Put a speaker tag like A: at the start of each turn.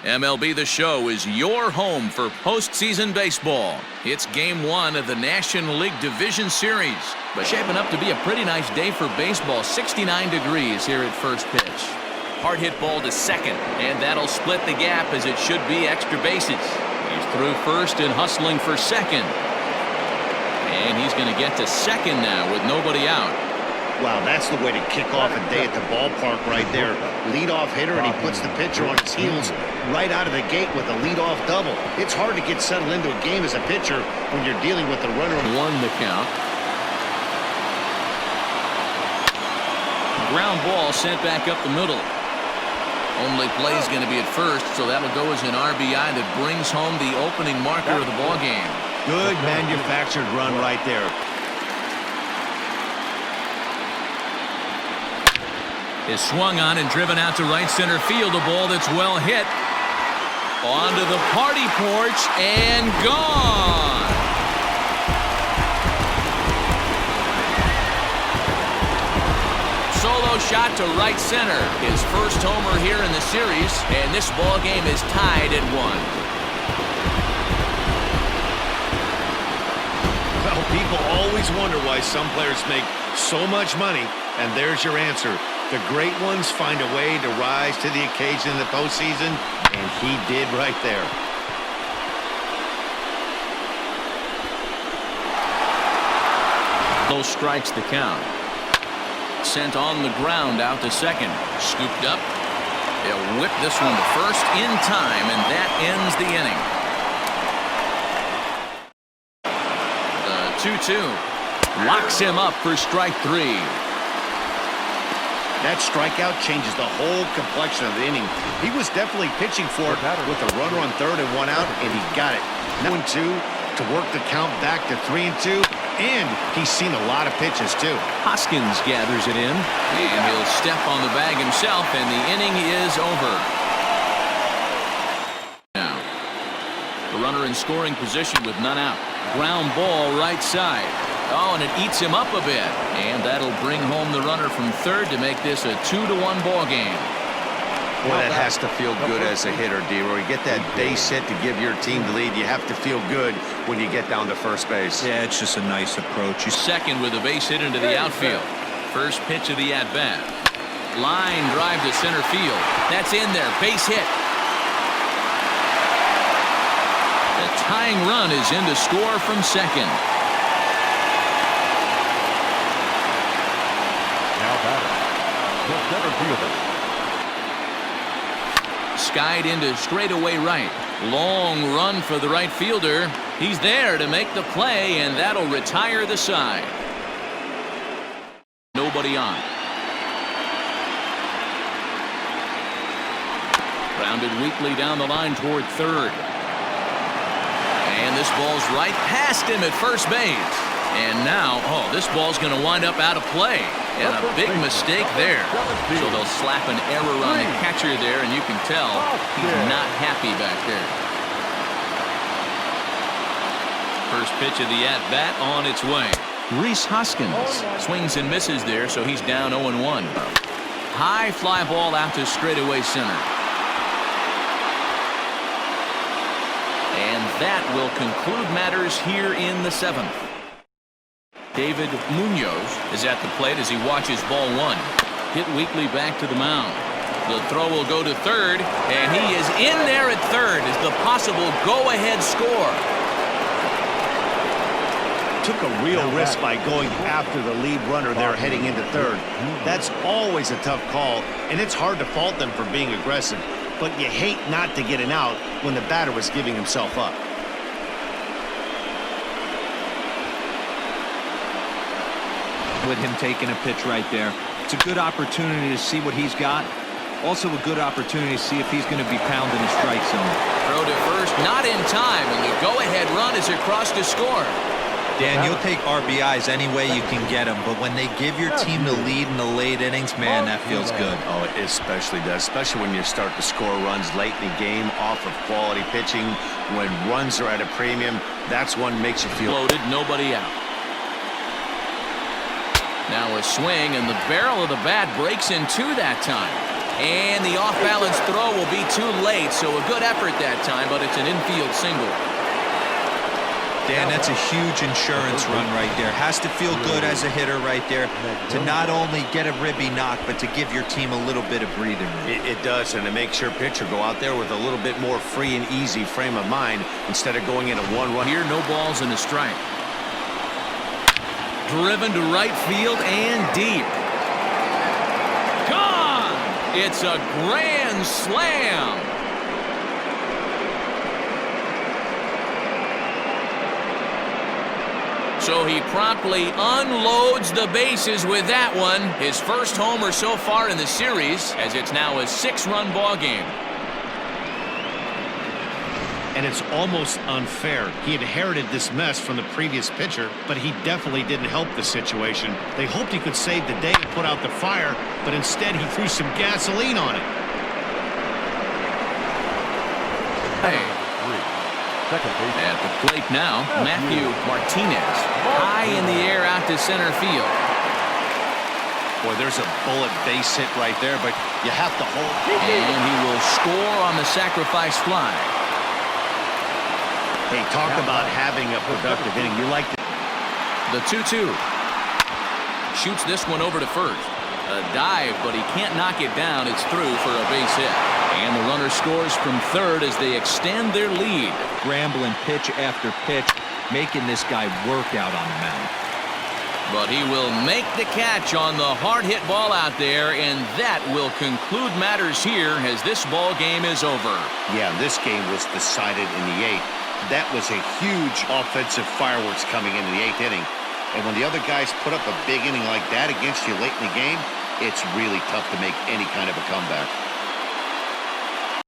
A: MLB The Show is your home for postseason baseball. It's Game 1 of the National League Division Series. But shaping up to be a pretty nice day for baseball. 69 degrees here at first pitch. Hard hit ball to second, and that'll split the gap as it should be extra bases. He's through first and hustling for second. And he's going to get to second now with nobody out.
B: Wow, that's the way to kick off a day at the ballpark right there. Leadoff hitter, and he puts the pitcher on his heels right out of the gate with a leadoff double. It's hard to get settled into a game as a pitcher when you're dealing with the runner.
A: 1 the count. Ground ball sent back up the middle. Only play is going to be at first, so that'll go as an RBI that brings home the opening marker of the ball game.
B: Good manufactured run right there.
A: Is swung on and driven out to right center field. A ball that's well hit. Onto the party porch and gone. Solo shot to right center. His first homer here in the series, and this ball game is tied at 1.
B: Well, people always wonder why some players make so much money, and there's your answer. The great ones find a way to rise to the occasion in the postseason, and he did right there.
A: Those strikes the count. Sent on the ground out to second. Scooped up. They'll whip this one to first in time, and that ends the inning. The 2-2 locks him up for strike 3.
B: That strikeout changes the whole complexion of the inning. He was definitely pitching for it with a runner on third and 1 out, and he got it. 1-2 to work the count back to 3-2, and he's seen a lot of pitches too.
A: Hoskins gathers it in, and he'll step on the bag himself, and the inning is over. Now, the runner in scoring position with none out. Ground ball right side. Oh, and it eats him up a bit. And that'll bring home the runner from third to make this a 2-1 ball game.
B: Boy, that has to feel good as a hitter, D-Roy. You get that base hit to give your team the lead. You have to feel good when you get down to first base.
C: Yeah, it's just a nice approach.
A: Second with a base hit into the outfield. First pitch of the at-bat. Line drive to center field. That's in there. Base hit. The tying run is in to score from second. Skied into straightaway right. Long run for the right fielder. He's there to make the play, and that'll retire the side. Nobody on. Grounded weakly down the line toward third. And this ball's right past him at first base. And now, this ball's going to wind up out of play. And a big mistake there. So they'll slap an error on the catcher there, and you can tell he's not happy back there. First pitch of the at-bat on its way. Rhys Hoskins swings and misses there, so he's down 0-1. High fly ball out to straightaway center. And that will conclude matters here in the 7th. David Munoz is at the plate as he watches ball 1. Hit weakly back to the mound. The throw will go to third, and he is in there at third as the possible go-ahead score.
B: Took a real risk by going after the lead runner there heading into third. That's always a tough call, and it's hard to fault them for being aggressive. But you hate not to get an out when the batter was giving himself up.
C: With him taking a pitch right there, it's a good opportunity to see what he's got. Also a good opportunity to see if he's going to be pounding the strike zone.
A: Throw to first, not in time, and the go-ahead run is across to score.
C: Dan, you'll take RBIs any way you can get them, but when they give your team the lead in the late innings, man, that feels good.
B: Oh, it especially does, especially when you start to score runs late in the game off of quality pitching. When runs are at a premium, that's one makes you feel
A: loaded, nobody out. Now a swing, and the barrel of the bat breaks in two that time. And the off-balance throw will be too late, so a good effort that time, but it's an infield single.
C: Dan, that's a huge insurance run right there. Has to feel good as a hitter right there to not only get a ribby knock, but to give your team a little bit of breathing room.
B: It does, and it makes your pitcher go out there with a little bit more free and easy frame of mind instead of going in a one-run.
A: Here, no balls and a strike. Driven to right field and deep. Gone! It's a grand slam. So he promptly unloads the bases with that one. His first homer so far in the series, as it's now a 6-run ball game.
B: And it's almost unfair. He inherited this mess from the previous pitcher, but he definitely didn't help the situation. They hoped he could save the day and put out the fire, but instead he threw some gasoline on it.
A: Hey. At the plate now, Matthew Martinez. High in the air out to center field.
B: Boy, there's a bullet base hit right there, but you have to hold.
A: And he will score on the sacrifice fly.
B: Hey, talk about having a productive inning. You like
A: The 2-2. Shoots this one over to first. A dive, but he can't knock it down. It's through for a base hit. And the runner scores from third as they extend their lead.
C: Scrambling pitch after pitch, making this guy work out on the mound.
A: But he will make the catch on the hard hit ball out there, and that will conclude matters here as this ball game is over.
B: Yeah, this game was decided in the 8th. That was a huge offensive fireworks coming into the 8th inning. And when the other guys put up a big inning like that against you late in the game, it's really tough to make any kind of a comeback.